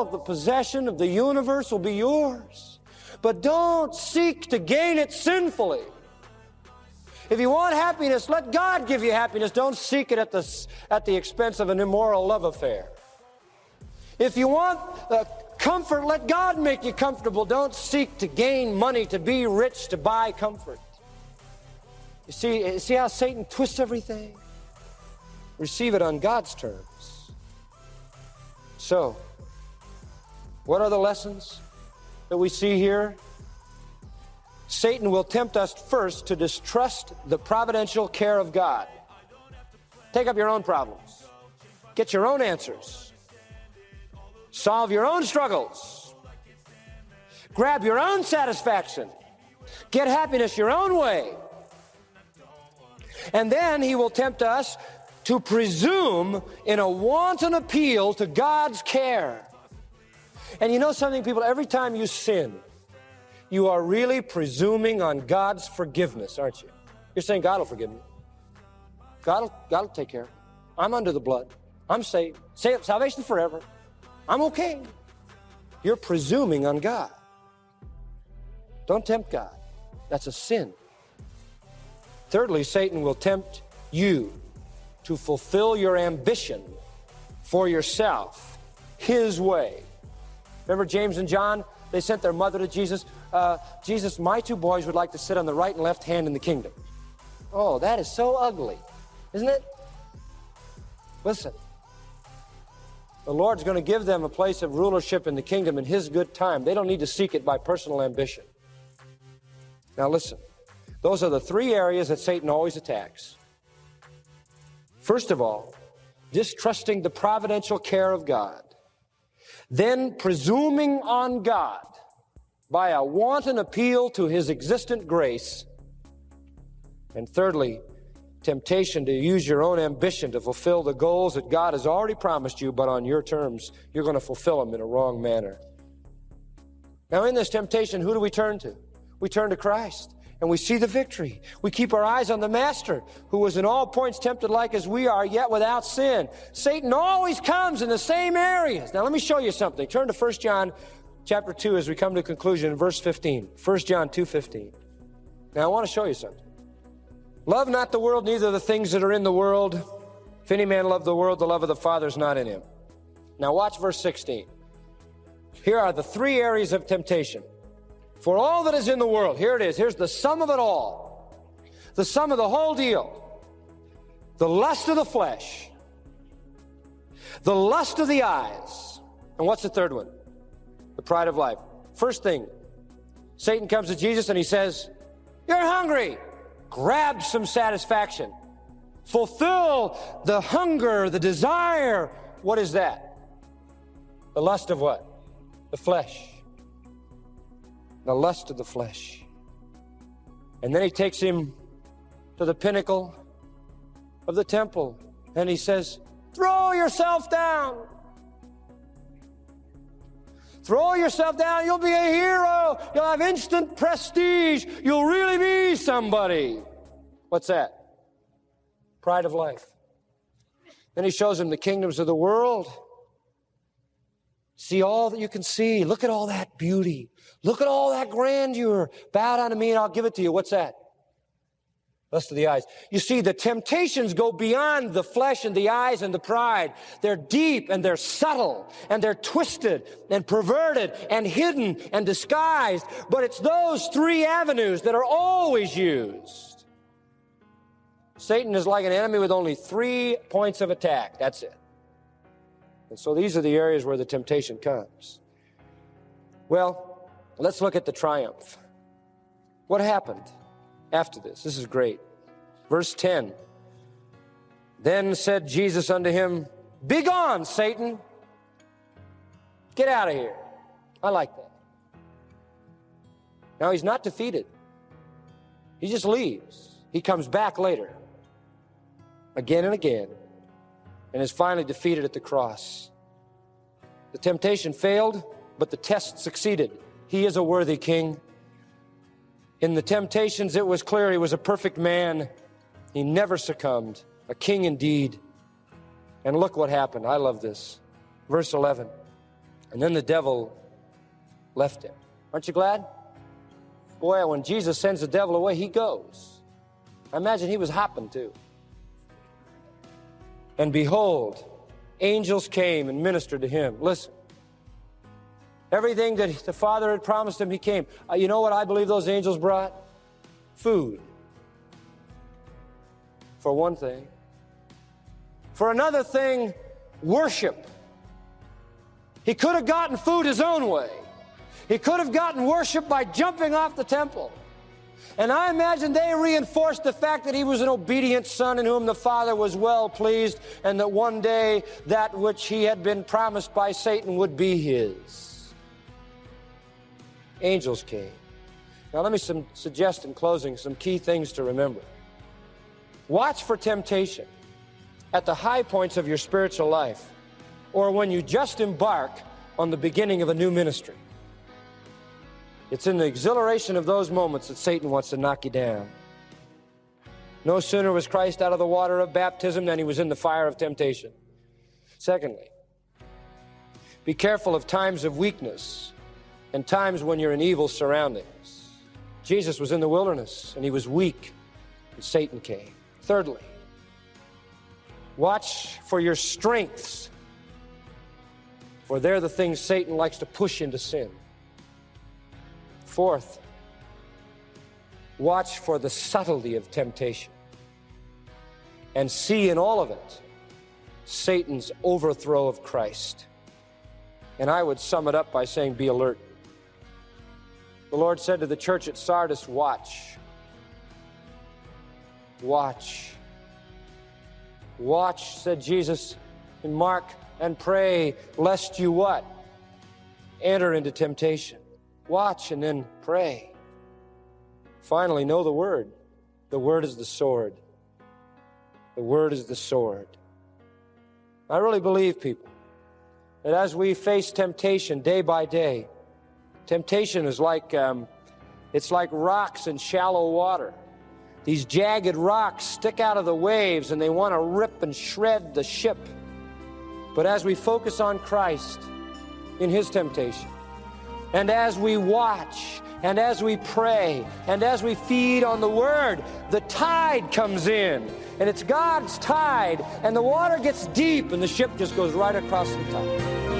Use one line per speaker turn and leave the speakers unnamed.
of the possession of the universe will be yours. But don't seek to gain it sinfully. If you want happiness, let God give you happiness. Don't seek it at the expense of an immoral love affair. If you want comfort, let God make you comfortable. Don't seek to gain money, to be rich, to buy comfort. You see how Satan twists everything? Receive it on God's terms. So, what are the lessons that we see here? Satan will tempt us first to distrust the providential care of God. Take up your own problems. Get your own answers. Solve your own struggles. Grab your own satisfaction. Get happiness your own way. And then he will tempt us to presume in a wanton appeal to God's care. And you know something, people? Every time you sin, you are really presuming on God's forgiveness, aren't you? You're saying, God will forgive me. God will take care of me. I'm under the blood. I'm saved. Salvation forever. I'm okay. You're presuming on God. Don't tempt God. That's a sin. Thirdly, Satan will tempt you to fulfill your ambition for yourself, his way. Remember James and John? They sent their mother to Jesus. Jesus, my two boys would like to sit on the right and left hand in the kingdom. Oh, that is so ugly, isn't it? Listen, the Lord's going to give them a place of rulership in the kingdom in his good time. They don't need to seek it by personal ambition. Now listen, those are the three areas that Satan always attacks. First of all, distrusting the providential care of God. Then presuming on God by a wanton appeal to his existent grace. And thirdly, temptation to use your own ambition to fulfill the goals that God has already promised you, but on your terms, you're going to fulfill them in a wrong manner. Now in this temptation, who do we turn to? We turn to Christ, and we see the victory. We keep our eyes on the Master, who was in all points tempted like as we are, yet without sin. Satan always comes in the same areas. Now let me show you something. Turn to 1 John chapter 2 as we come to a conclusion in verse 15. 1 John 2:15. Now I want to show you something. Love not the world, neither the things that are in the world. If any man love the world, the love of the Father is not in him. Now watch verse 16. Here are the three areas of temptation. For all that is in the world, here it is. Here's the sum of it all. The sum of the whole deal. The lust of the flesh. The lust of the eyes. And what's the third one? The pride of life. First thing, Satan comes to Jesus and he says, you're hungry. Grab some satisfaction. Fulfill the hunger, the desire. What is that? The lust of what? The flesh. The lust of the flesh. And then he takes him to the pinnacle of the temple and he says, throw yourself down. Throw yourself down. You'll be a hero. You'll have instant prestige. You'll really be somebody. What's that? Pride of life. Then he shows him the kingdoms of the world. See all that you can see. Look at all that beauty. Look at all that grandeur. Bow down to me and I'll give it to you. What's that? Lust of the eyes. You see, the temptations go beyond the flesh and the eyes and the pride. They're deep and they're subtle and they're twisted and perverted and hidden and disguised. But it's those three avenues that are always used. Satan is like an enemy with only 3 points of attack. That's it. And so these are the areas where the temptation comes. Well, let's look at the triumph. What happened after this? This is great. Verse 10. Then said Jesus unto him, begone, Satan. Get out of here. I like that. Now he's not defeated. He just leaves. He comes back later. Again and again. And is finally defeated at the cross. The temptation failed, but the test succeeded. He is a worthy king. In the temptations, it was clear he was a perfect man. He never succumbed. A king indeed. And look what happened. I love this. Verse 11. And then the devil left him. Aren't you glad? Boy, when Jesus sends the devil away, he goes. I imagine he was hopping too. And behold, angels came and ministered to him. Listen, everything that the Father had promised him, he came. You know what I believe those angels brought? Food. For one thing. For another thing, worship. He could have gotten food his own way. He could have gotten worship by jumping off the temple. And I imagine they reinforced the fact that he was an obedient son in whom the Father was well pleased, and that one day that which he had been promised by Satan would be his. Angels came. Now let me suggest in closing some key things to remember. Watch for temptation at the high points of your spiritual life, or when you just embark on the beginning of a new ministry. It's in the exhilaration of those moments that Satan wants to knock you down. No sooner was Christ out of the water of baptism than he was in the fire of temptation. Secondly, be careful of times of weakness and times when you're in evil surroundings. Jesus was in the wilderness and he was weak, and Satan came. Thirdly, watch for your strengths, for they're the things Satan likes to push into sin. Fourth, watch for the subtlety of temptation and see in all of it Satan's overthrow of Christ. And I would sum it up by saying, be alert. The Lord said to the church at Sardis, watch. Watch. Watch, said Jesus in Mark, and pray lest you what? Enter into temptation. Watch and then pray. Finally, know the Word. The Word is the sword. The Word is the sword. I really believe, people, that as we face temptation day by day, temptation is like, it's like rocks in shallow water. These jagged rocks stick out of the waves and they want to rip and shred the ship. But as we focus on Christ in his temptation, and as we watch, and as we pray, and as we feed on the Word, the tide comes in, and it's God's tide, and the water gets deep, and the ship just goes right across the top.